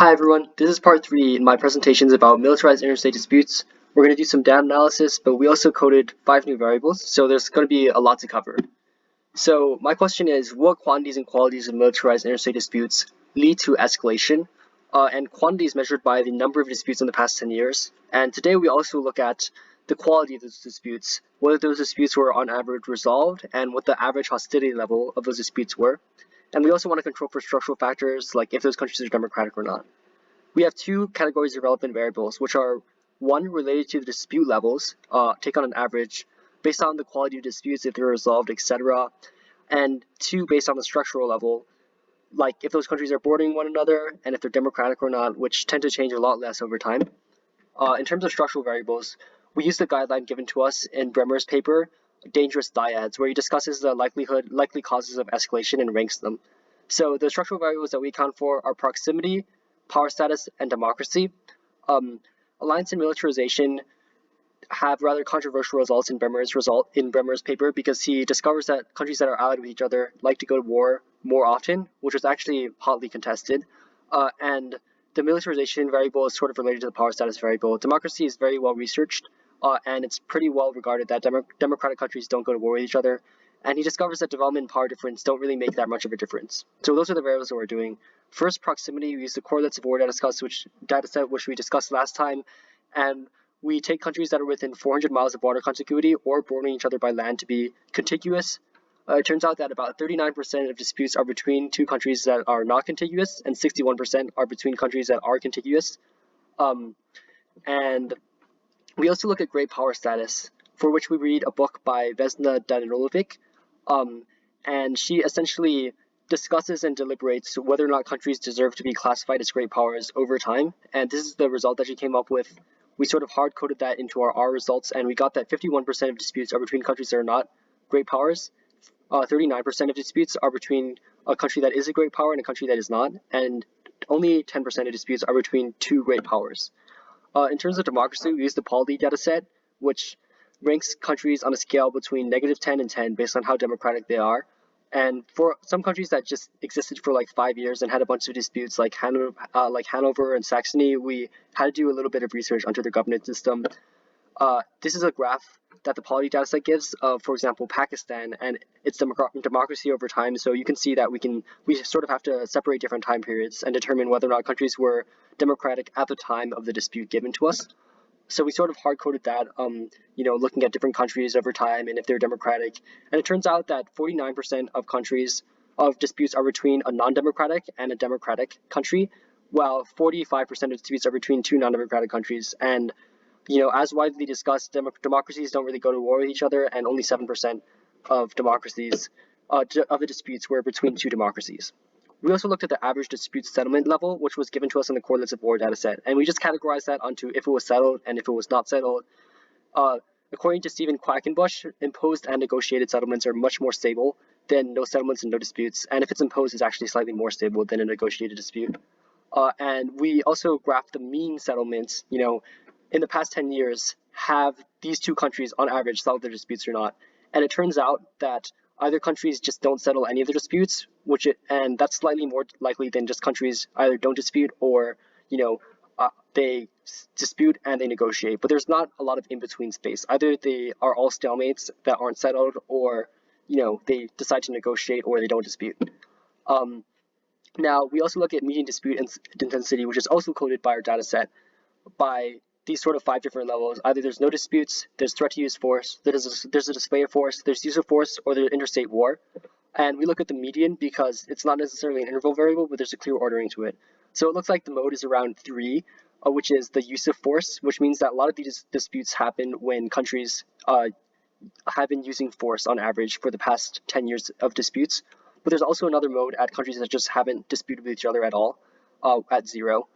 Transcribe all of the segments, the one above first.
Hi everyone, this is part 3 in my presentations about militarized interstate disputes. We're going to do some data analysis, but we also coded 5 new variables, so there's going to be a lot to cover. So my question is, what quantities and qualities of militarized interstate disputes lead to escalation? And quantities measured by the number of disputes in the past 10 years. And today we also look at the quality of those disputes, whether those disputes were on average resolved, and what the average hostility level of those disputes were. And we also want to control for structural factors, like if those countries are democratic or not. We have 2 categories of relevant variables, which are 1 related to the dispute levels, take on an average, based on the quality of disputes, if they're resolved, etc. And 2 based on the structural level, like if those countries are bordering one another and if they're democratic or not, which tend to change a lot less over time. In terms of structural variables, we use the guideline given to us in Bremer's paper, Dangerous Dyads, where he discusses the likely causes of escalation and ranks them. So the structural variables that we account for are proximity, power status, and democracy. Alliance and militarization have rather controversial results in Bremer's paper, because he discovers that countries that are allied with each other like to go to war more often, which was actually hotly contested. And the militarization variable is sort of related to the power status variable. Democracy is very well researched, and it's pretty well regarded that democratic countries don't go to war with each other. And he discovers that development and power difference don't really make that much of a difference. So those are the variables that we're doing. First, proximity. We use the correlates of war data set which we discussed last time, and we take countries that are within 400 miles of water contiguity or bordering each other by land to be contiguous. It turns out that about 39% of disputes are between 2 countries that are not contiguous, and 61% are between countries that are contiguous. And we also look at great power status, for which we read a book by Vesna Danilovic, and she essentially discusses and deliberates whether or not countries deserve to be classified as great powers over time. And this is the result that she came up with. We sort of hard-coded that into our R results, and we got that 51% of disputes are between countries that are not great powers. 39% of disputes are between a country that is a great power and a country that is not, and only 10% of disputes are between 2 great powers. In terms of democracy, we use the Pauli dataset, which ranks countries on a scale between -10 and 10 based on how democratic they are. And for some countries that just existed for like 5 years and had a bunch of disputes, like Hanover and Saxony, we had to do a little bit of research onto their governance system. This is a graph that the Pauli dataset gives of, for example, Pakistan and its democracy over time. So you can see that we sort of have to separate different time periods and determine whether or not countries were democratic at the time of the dispute given to us. So we sort of hard-coded that, looking at different countries over time and if they're democratic. And it turns out that 49% of disputes are between a non-democratic and a democratic country, while 45% of disputes are between 2 non-democratic countries. And as widely discussed, democracies don't really go to war with each other, and only 7% of democracies of the disputes were between 2 democracies. We also looked at the average dispute settlement level, which was given to us in the correlates of war dataset, and we just categorized that onto if it was settled and if it was not settled. According to Stephen Quackenbush, imposed and negotiated settlements are much more stable than no settlements and no disputes, and if it's imposed, it's actually slightly more stable than a negotiated dispute. And we also graphed the mean settlements, in the past 10 years, have these 2 countries on average settled their disputes or not. And it turns out that either countries just don't settle any of the disputes, and that's slightly more likely than just countries either don't dispute or, they dispute and they negotiate. But there's not a lot of in-between space. Either they are all stalemates that aren't settled, or, they decide to negotiate, or they don't dispute. Now, we also look at median dispute intensity, which is also coded by our data set by these sort of 5 different levels. Either there's no disputes, there's threat to use force, there's a display of force, there's use of force, or there's interstate war. And we look at the median because it's not necessarily an interval variable, but there's a clear ordering to it. So it looks like the mode is around 3, which is the use of force, which means that a lot of these disputes happen when countries have been using force on average for the past 10 years of disputes. But there's also another mode at countries that just haven't disputed with each other at all, at 0.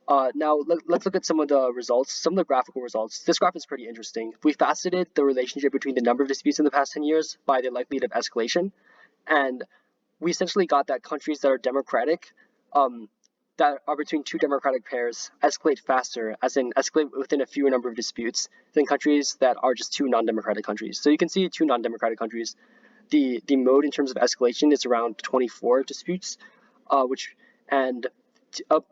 Now, let's look at some of the results, some of the graphical results. This graph is pretty interesting. We faceted the relationship between the number of disputes in the past 10 years by the likelihood of escalation. And we essentially got that countries that are democratic, that are between 2 democratic pairs, escalate faster, as in escalate within a fewer number of disputes, than countries that are just 2 non-democratic countries. So you can see 2 non-democratic countries. The mode in terms of escalation is around 24 disputes, and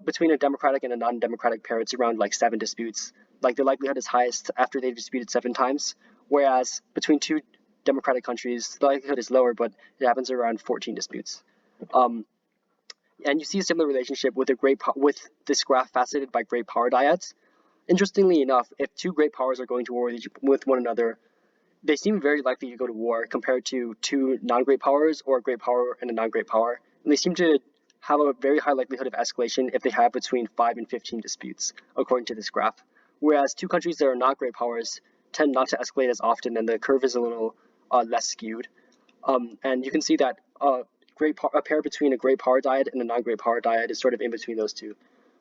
between a democratic and a non-democratic pair, it's around like 7 disputes. Like the likelihood is highest after they've disputed 7 times, whereas between 2 democratic countries, the likelihood is lower, but it happens around 14 disputes. And you see a similar relationship with with this graph faceted by great power dyads. Interestingly enough, if 2 great powers are going to war with one another, they seem very likely to go to war compared to 2 non-great powers or a great power and a non-great power. And they seem to have a very high likelihood of escalation if they have between 5 and 15 disputes, according to this graph. Whereas 2 countries that are not great powers tend not to escalate as often, and the curve is a little less skewed. And you can see that a pair between a great power dyad and a non-great power dyad is sort of in between those two,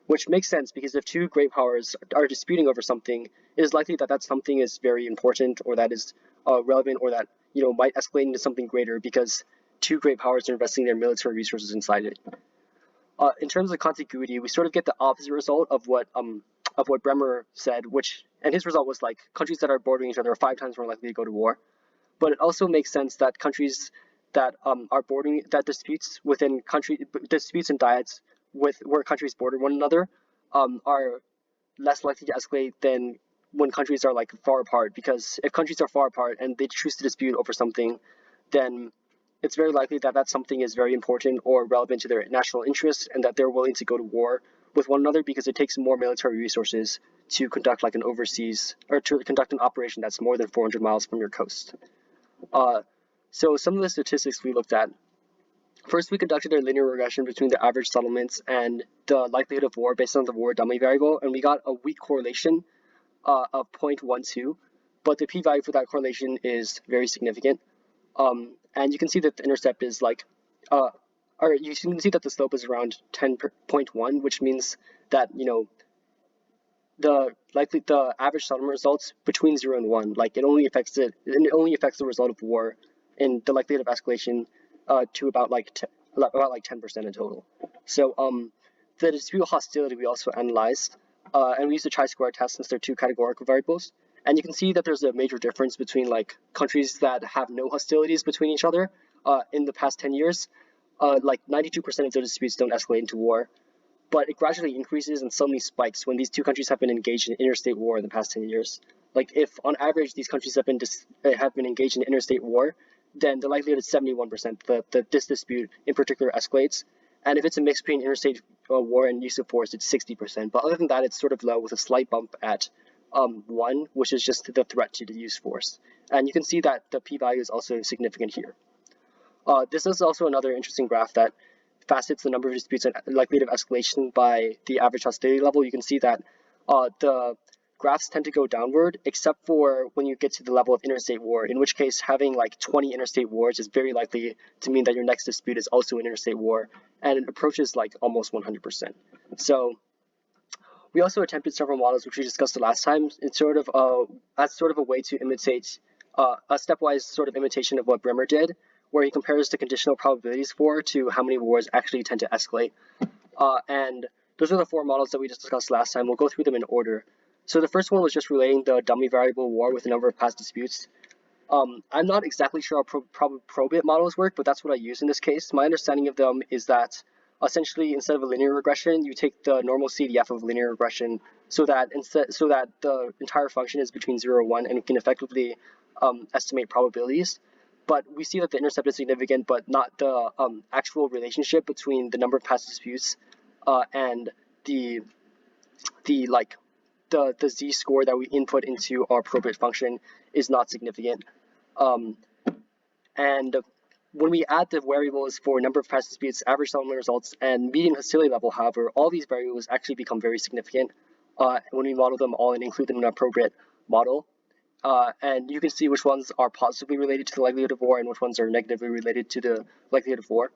which makes sense because if 2 great powers are disputing over something, it is likely that that something is very important or that is relevant or that might escalate into something greater because 2 great powers are investing their military resources inside it. In terms of contiguity, we sort of get the opposite result of what Bremer said, and his result was like countries that are bordering each other are 5 times more likely to go to war. But it also makes sense that countries that are bordering disputes and dyads where countries border one another are less likely to escalate than when countries are like far apart, because if countries are far apart and they choose to dispute over something, then it's very likely that that something is very important or relevant to their national interests and that they're willing to go to war with one another because it takes more military resources to conduct like an overseas or to conduct an operation that's more than 400 miles from your coast. So some of the statistics we looked at. First, we conducted a linear regression between the average settlements and the likelihood of war based on the war dummy variable, and we got a weak correlation of 0.12, but the p-value for that correlation is very significant. And you can see that the intercept is like, or you can see that the slope is around 10.1, which means that the average settlement results between 0 and 1, like it only affects the result of war in the likelihood of escalation to about 10% in total. So the dispute hostility we also analyzed, and we used the chi-square test since they're 2 categorical variables. And you can see that there's a major difference between like countries that have no hostilities between each other in the past 10 years. Like 92% of those disputes don't escalate into war, but it gradually increases and suddenly spikes when these 2 countries have been engaged in interstate war in the past 10 years. Like if on average these countries have been engaged in interstate war, then the likelihood is 71% that this dispute in particular escalates. And if it's a mix between interstate war and use of force, it's 60%. But other than that, it's sort of low with a slight bump at 1, which is just the threat to the use force. And you can see that the p-value is also significant here. This is also another interesting graph that facets the number of disputes and likelihood of escalation by the average hostility level. You can see that the graphs tend to go downward, except for when you get to the level of interstate war, in which case having like 20 interstate wars is very likely to mean that your next dispute is also an interstate war, and it approaches like almost 100%. So we also attempted several models, which we discussed the last time, in as sort of a way to imitate a stepwise sort of imitation of what Bremer did, where he compares the conditional probabilities for to how many wars actually tend to escalate. And those are the 4 models that we just discussed last time. We'll go through them in order. So the first one was just relating the dummy variable war with the number of past disputes. I'm not exactly sure how probit models work, but that's what I use in this case. My understanding of them is that essentially instead of a linear regression, you take the normal CDF of linear regression so that the entire function is between 0 and 1, and we can effectively estimate probabilities. But we see that the intercept is significant, but not the actual relationship between the number of past disputes and the z-score that we input into our probit function is not significant. And when we add the variables for number of past disputes, average settlement results, and median hostility level, however, all these variables actually become very significant when we model them all and include them in our probit model. And you can see which ones are positively related to the likelihood of war and which ones are negatively related to the likelihood of war.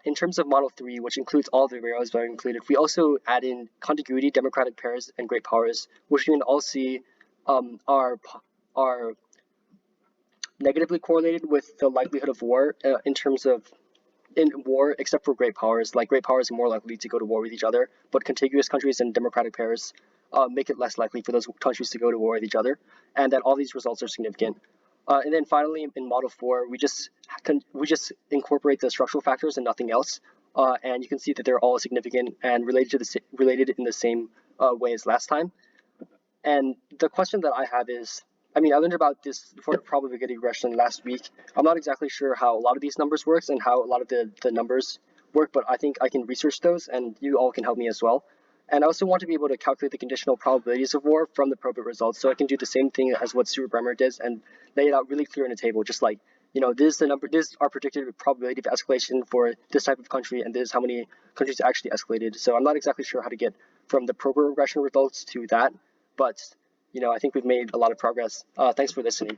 In terms of Model 3, which includes all the variables that are included, we also add in contiguity, democratic pairs, and great powers, which you can all see are negatively correlated with the likelihood of war in war, except for great powers. Like great powers are more likely to go to war with each other, but contiguous countries and democratic pairs make it less likely for those countries to go to war with each other, and that all these results are significant. And then finally, in Model 4, we just incorporate the structural factors and nothing else. and you can see that they're all significant and related in the same way as last time. And the question that I have is, I mean, I learned about this for probability regression last week. I'm not exactly sure how a lot of these numbers works and how a lot of the numbers work, but I think I can research those and you all can help me as well. And I also want to be able to calculate the conditional probabilities of war from the probit results, so I can do the same thing as what Stuart Bremer does and lay it out really clear in a table, just like, this is the number, this is our predicted probability of escalation for this type of country, and this is how many countries actually escalated. So I'm not exactly sure how to get from the probit regression results to that, but I think we've made a lot of progress. Thanks for listening.